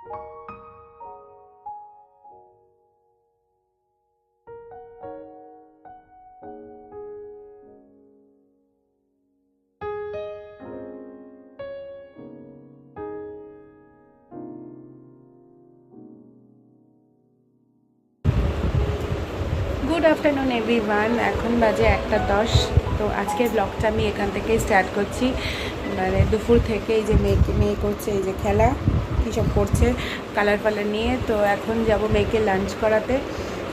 Good afternoon everyone. এখন বাজে 1:10। তো আজকের ব্লগটা আমি এখান থেকেই স্টার্ট করছি। মানে দুপুর থেকে এই যে মেয়ে করছে, এই যে খেলা কী সব করছে কালার ফালার নিয়ে। তো এখন যাব মেয়েকে লাঞ্চ করাতে।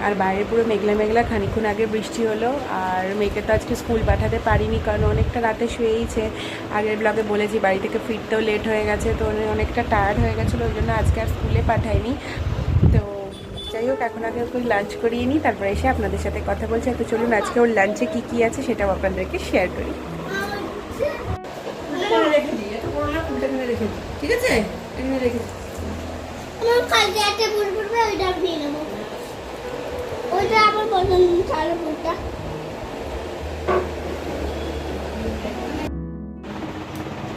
আর বাইরে পুরো মেঘলা মেঘলা, খানিক্ষণ আগে বৃষ্টি হলো। আর মেয়েকে তো আজকে স্কুল পাঠাতে পারিনি, কারণ অনেকটা রাতে শুয়েইছে। আগের ব্লগে বলেছি বাড়ি থেকে ফিরতেও লেট হয়ে গেছে, তো অনেকটা টায়ার্ড হয়ে গেছিলো, ওই জন্য আজকে আর স্কুলে পাঠাইনি। তো যাই হোক, এখন আগে ওকে লাঞ্চ করিয়ে নিই, তারপরে এসে আপনাদের সাথে কথা বলছি। তো চলুন আজকে ওর লাঞ্চে কী কী আছে সেটাও আপনাদেরকে শেয়ার করি। ঠিক আছে, এখানে রেখে আমার কালকে একটা ফুল ফুটবে, ওইটা আমি নিয়ে নেবো। ওইটা আমার পছন্দ, সারা ফুলটা।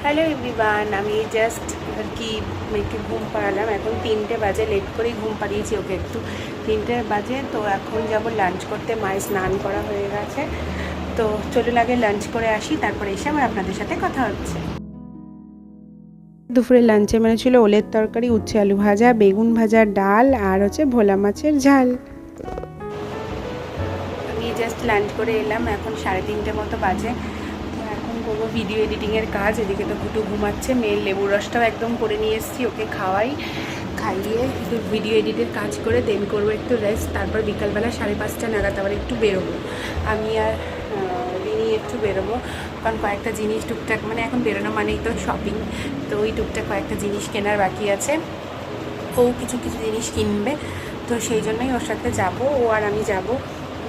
হ্যালো এভরিওয়ান, আমি জাস্ট আর কি মেয়েকে ঘুম পাড়ালাম। এখন 3টে বাজে, লেট করেই ঘুম পাড়িয়েছি ওকে একটু। 3টে বাজে, তো এখন যাব লাঞ্চ করতে। মায়ের স্নান করা হয়ে গেছে, তো চলুন আগে লাঞ্চ করে আসি, তারপরে এসে আমার আপনাদের সাথে কথা হচ্ছে। দুপুরে লাঞ্চে মানে ছিল ওলের তরকারি, উচ্ছে আলু ভাজা, বেগুন ভাজা, ডাল আর হচ্ছে ভোলা মাছের ঝাল। আমি জাস্ট লাঞ্চ করে এলাম, এখন 3:30 মতো বাজে। এখন করবো ভিডিও এডিটিংয়ের কাজ। এদিকে তো ঘুটু ঘুমাচ্ছে, মেয়ের লেবুর রসটাও একদম করে নিয়ে এসেছি, ওকে খাইয়ে একটু ভিডিও এডিটের কাজ করে দেন করবো একটু রেস্ট। তারপর বিকালবেলা 5:30 নাগাদ আবার একটু বেরোবো। আমি আর রিনি একটু বেরোবো, কারণ কয়েকটা জিনিস টুকটাক, মানে এখন বেরোনো মানেই তো শপিং। তো ওই টুকটাক কয়েকটা জিনিস কেনার বাকি আছে, ও কিছু কিছু জিনিস কিনবে। তো সেই জন্যই ওর সাথে যাবো, ও আর আমি যাব।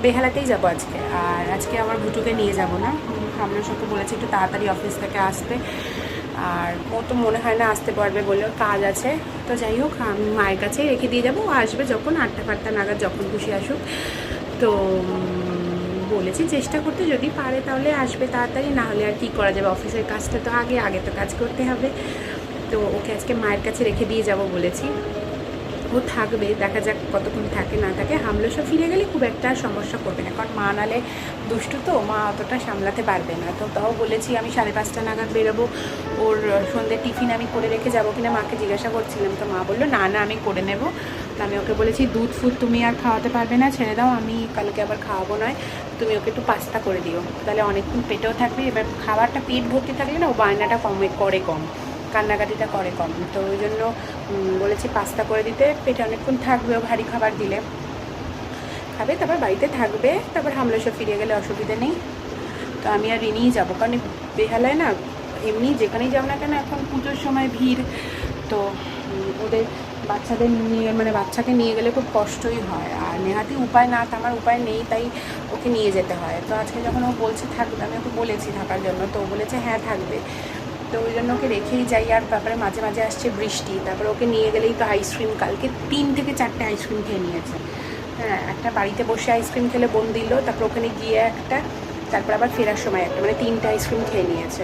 বেহালাতেই যাব আজকে। আর আজকে আমার ভুটুকে নিয়ে যাব না, আমরা সবকে বলেছি একটু তাড়াতাড়ি অফিস থেকে আসতে। আর ও তো মনে হয় না আসতে পারবে বলে, ওর কাজ আছে। তো যাই হোক, আমি মায়ের কাছেই রেখে দিয়ে যাবো, ও আসবে যখন 8টা নাগাদ, যখন খুশি আসুক। তো বলেছি চেষ্টা করতে, যদি পারে তাহলে আসবে তাড়াতাড়ি, না হলে আর কী করা যাবে, অফিসের কাজটা তো আগে তো কাজ করতে হবে। তো ওকে আজকে মায়ের কাছে রেখে দিয়ে যাব বলেছি। ও থাকবে, দেখা যাক কতক্ষণ থাকে না থাকে। হামলসা ফিরে গেলে খুব একটা সমস্যা করবে না, কারণ মা নালে দুষ্টু, তো মা অতটা সামলাতে পারবে না। তো তাও বলেছি আমি 5:30 নাগাদ বেরোবো। ওর সন্ধ্যের টিফিন আমি করে রেখে যাবো কিনা মাকে জিজ্ঞাসা করছিলাম, তো মা বললো না আমি করে নেবো। তো আমি ওকে বলেছি দুধ ফুড তুমি আর খাওয়াতে পারবে না, ছেড়ে দাও, আমি কালকে আবার খাওয়াবো নয়, তুমি ওকে একটু পাস্তা করে দিও, তাহলে অনেকক্ষণ পেটেও থাকবে। এবার খাবারটা পেট ভর্তি থাকলে না ও বায়নাটা করে কম, কান্নাকাটিটা করে কম। তো ওই জন্য বলেছি পাস্তা করে দিতে, পেটে অনেকক্ষণ থাকবে, ও ভারী খাবার দিলে খাবে, তারপর বাড়িতে থাকবে, তারপর হামলেসা ফিরে গেলে অসুবিধা নেই। তো আমি আর রিনিই যাবো, কারণ বেহালায় না এমনি যেখানেই যাও না কেন এখন পুজোর সময় ভিড়। তো ওদের বাচ্চাদের নিয়ে, মানে বাচ্চাকে নিয়ে গেলে খুব কষ্টই হয়। আর নেহাতি উপায় না, আমার উপায় নেই, তাই ওকে নিয়ে যেতে হয়। তো আজকে যখন ও বলছে থাকবে, আমি ওকে বলেছি থাকার জন্য, তো ও বলেছে হ্যাঁ থাকবে। তো ওই জন্য ওকে রেখেই যাই। আর তারপরে মাঝে মাঝে আসছে বৃষ্টি, তারপরে ওকে নিয়ে গেলেই তো আইসক্রিম, কালকে 3 থেকে 4টে আইসক্রিম খেয়ে নিয়েছে। হ্যাঁ, একটা বাড়িতে বসে আইসক্রিম খেলে বোন দিল, তারপর ওখানে গিয়ে একটা, তারপর আবার ফেরার সময় একটা, মানে 3টে আইসক্রিম খেয়ে নিয়েছে।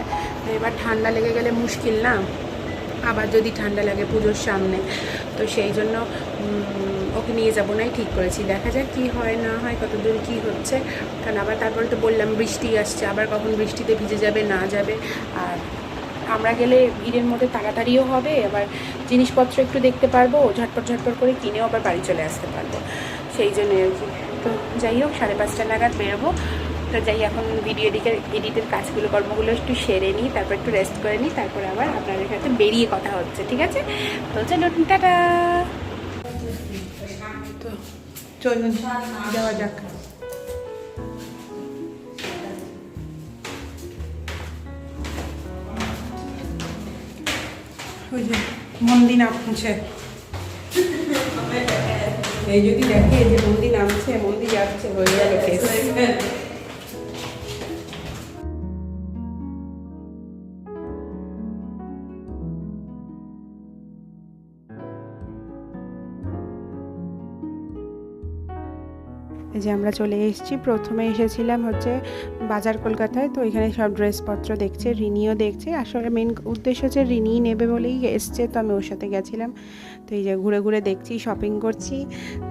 এবার ঠান্ডা লেগে গেলে মুশকিল না, আবার যদি ঠান্ডা লাগে পুজোর সামনে, তো সেই জন্য ওকে নিয়ে যাবো নাই ঠিক করেছি। দেখা যাক কী হয় না হয়, কত দূর কী হচ্ছে। কারণ আবার তারপরে তো বললাম বৃষ্টি আসছে, আবার কখন বৃষ্টিতে ভিজে যাবে না যাবে। আর আমরা গেলে ভিড়ের মধ্যে তাড়াতাড়িও হবে, আবার জিনিসপত্র একটু দেখতে পারবো, ঝটপট করে কিনেও আবার বাড়ি চলে আসতে পারবো, সেই জন্যই আর কি। তো যাই হোক, 5:30 নাগাদ বেরোবো। তো যাই, এখন ভিডিও এডিটের কাজগুলো কর্মগুলো একটু সেরে নিই, তারপর একটু রেস্ট করে নিই, তারপরে আবার আপনাদের সাথে বেরিয়ে কথা হচ্ছে, ঠিক আছে? তো চলুন, টাটা। তো চলুন যাওয়া যাক। ওই যে মন্দির নামছে, এই যদি দেখে যে মন্দির নামছে, মন্দির যাচ্ছে, হয়ে গেল কেস। এই যে আমরা চলে এসেছি। প্রথমে এসেছিলাম হচ্ছে বাজার কলকাতায়, তো এখানে সব ড্রেসপত্র দেখছে, রিনিও দেখছে। আসলে মেন উদ্দেশ্য হচ্ছে রিনি নেবে বলেই এসছে, তো আমি ওর সাথে গেছিলাম। তো এই যে ঘুরে ঘুরে দেখছি, শপিং করছি।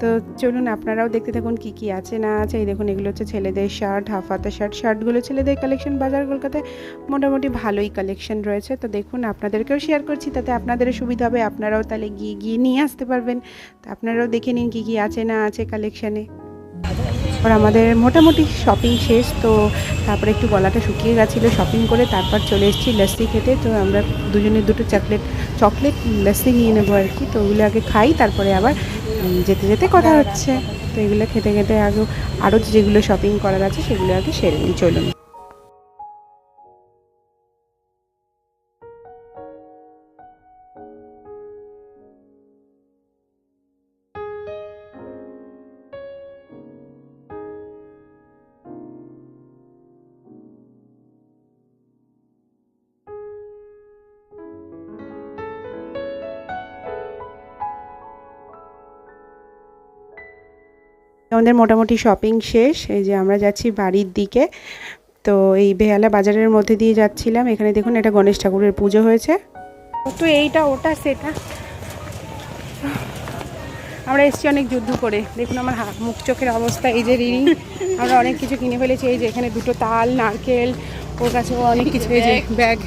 তো চলুন আপনারাও দেখতে থাকুন কী কী আছে না আছে। এই দেখুন এগুলো হচ্ছে ছেলেদের শার্ট, হাফ হাতা শার্টগুলো ছেলেদের কালেকশন। বাজার কলকাতায় মোটামুটি ভালোই কালেকশন রয়েছে। তো দেখুন আপনাদেরকেও শেয়ার করছি, তাতে আপনাদেরও সুবিধা হবে, আপনারাও তাহলে গিয়ে নিয়ে আসতে পারবেন। তো আপনারাও দেখে নিন কী কী আছে না আছে কালেকশানে। আর আমাদের মোটামুটি শপিং শেষ। তো তারপরে একটু গলাটা শুকিয়ে গেছিলো শপিং করে, তারপর চলে এসেছি লস্যি খেতে। তো আমরা দুজনে দুটো চকলেট লস্যি নিয়ে নেবো আর কি। তো ওগুলো আগে খাই, তারপরে আবার যেতে যেতে কথা হচ্ছে। তো এগুলো খেতে খেতে আরও যেগুলো শপিং করার আছে সেগুলো আগে সেরে নিই, চলুন। আমাদের মোটামুটি শপিং শেষ। এই যে আমরা যাচ্ছি বাড়ির দিকে। তো এই বেহালা বাজারের মধ্যে দিয়ে যাচ্ছিলাম। এখানে দেখুন এটা গণেশ ঠাকুরের পুজো হয়েছে। তো এইটা ওটা সেটা আমরা এসেছি অনেক যুদ্ধ করে। দেখুন আমার মুখ চোখের অবস্থা। এই যে রিনি আমরা অনেক কিছু কিনে ফেলেছি। এই যে এখানে দুটো তাল, নারকেল, ওর কাছেও অনেক কিছু। এই যে ব্যাগ,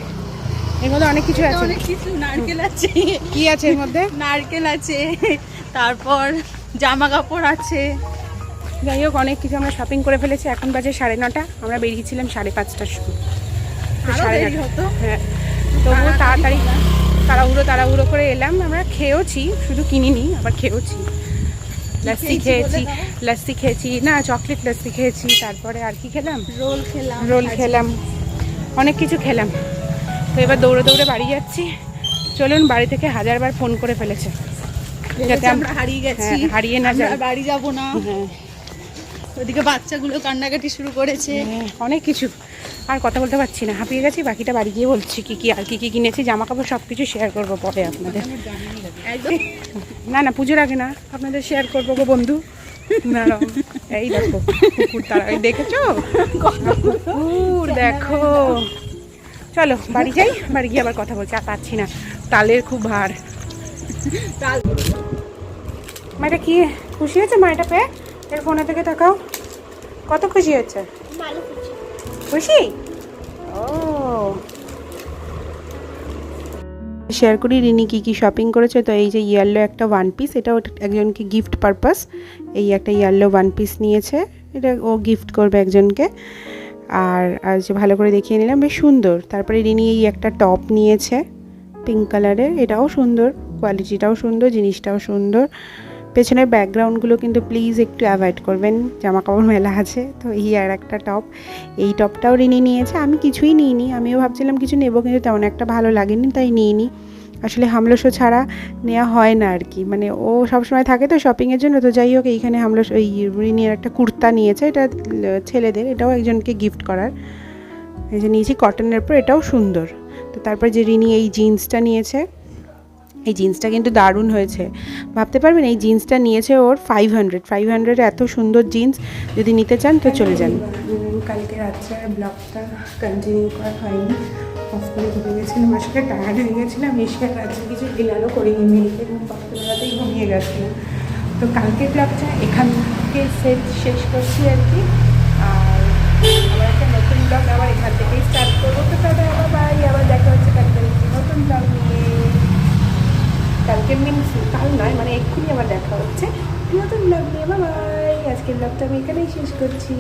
এর মধ্যে অনেক কিছু আছে। অনেক কিছু নারকেল আছে। কি আছে এর মধ্যে? নারকেল আছে, তারপর জামা কাপড় আছে। যাই হোক অনেক কিছু আমরা শপিং করে ফেলেছি। এখন বাজে 9:30। আমরা বেরিয়েছিলাম 5:30টার সময়। হ্যাঁ, তবুও তাড়াহুড়ো করে এলাম। আমরা খেয়েওছি, শুধু কিনিনি, আবার খেয়েওছি। লস্যি খেয়েছি না, চকলেট লস্যি খেয়েছি। তারপরে আর কি খেলাম? রোল খেলাম, অনেক কিছু খেলাম। তো এবার দৌড়ে দৌড়ে বাড়ি যাচ্ছি। চলুন, বাড়ি থেকে 1000বার ফোন করে ফেলেছে যাতে আমরা হারিয়ে গেছি, হারিয়ে না যাই, বাড়ি যাব না। ওদিকে বাচ্চাগুলো কান্নাকাটি শুরু করেছে। অনেক কিছু, আর কথা বলতে পারছি না, হাঁপিয়ে গেছি। বাকিটা বাড়ি গিয়ে বলছি কি কি কিনেছি। জামা কাপড় সব কিছু শেয়ার করবো পরে আপনাদের। না পুজোর আগে না, আপনাদের শেয়ার করবো গো বন্ধু। না এই দেখো কুকুর, তারা দেখেছো কুকুর, দেখো। চলো বাড়ি যাই, বাড়ি গিয়ে আবার কথা বলছি। আর পাচ্ছি না, তালের খুব ভার। মায়েরা কি খুশি হয়েছে? মায়েটা পেয়ে এর ফোনে থেকে তাকাও, কত খুশি হচ্ছে? খুশি? ও শেয়ার করি রিনি কি শপিং করেছে। তো এই যে ইয়েলো একটা ওয়ান পিস, এটা একজনকে গিফট পারপাস। এই একটা ইয়েলো ওয়ান পিস নিয়েছে, এটা ও গিফট করবে একজনকে। আর যে ভালো করে দেখিয়ে নিলাম, বেশ সুন্দর। তারপরে রিনি এই একটা টপ নিয়েছে পিঙ্ক কালারের, এটাও সুন্দর, কোয়ালিটিটাও সুন্দর, জিনিসটাও সুন্দর। পেছনের ব্যাকগ্রাউন্ডগুলো কিন্তু প্লিজ একটু অ্যাভয়েড করবেন, জামা কাপড় মেলা আছে। তো এই আর একটা টপ, এই টপটাও রিনি নিয়েছে। আমি কিছুই নিইনি, আমিও ভাবছিলাম কিছু নেবো, কিন্তু তেমন একটা ভালো লাগেনি, তাই নিইনি। আসলে হামলসো ছাড়া নেওয়া হয় না আর কি, মানে ও সবসময় থাকে তো শপিংয়ের জন্য। তো যাই হোক, এইখানে এই রিনির একটা কুর্তা নিয়েছে, এটা ছেলেদের, এটাও একজনকে গিফট করার। এই যে নিয়েছি কটনের উপর, এটাও সুন্দর। তো তারপর যে রিনি এই জিন্সটা নিয়েছে, এই জিন্সটা কিন্তু দারুণ হয়েছে। ভাবতে পারবেন এই জিন্সটা নিয়েছে ওর 500 এত সুন্দর জিন্স। যদি নিতে চান তো চলে যান। কালকে রাত্রে ব্লগটা কন্টিনিউ করা হয়নি, অফ করে ঘুরে গেছিলাম। আসলে টায়ার্ড হয়ে গেছিলাম, এসে রাত্রে কিছু ডিনারও করিনি, মেয়েকে ঘুম পাড়তে বেড়াতেই ঘুমিয়ে গেছিলাম। তো কালকের ব্লগটা এখান থেকে শেষ করছি আর কি। আর আবার একটা নতুন ব্লগ আবার এখান থেকেই স্টার্ট করবো। তো তাহলে আবার বাই, আবার দেখা হচ্ছে কালকে নতুন ব্লগ নিয়ে। কালকে মিনস কাল নয়, মানে এক্ষুনি আবার দেখা হচ্ছে নতুন ব্লগ নিয়ে। বাই, আজকের ব্লগটা আমি এখানেই শেষ করছি।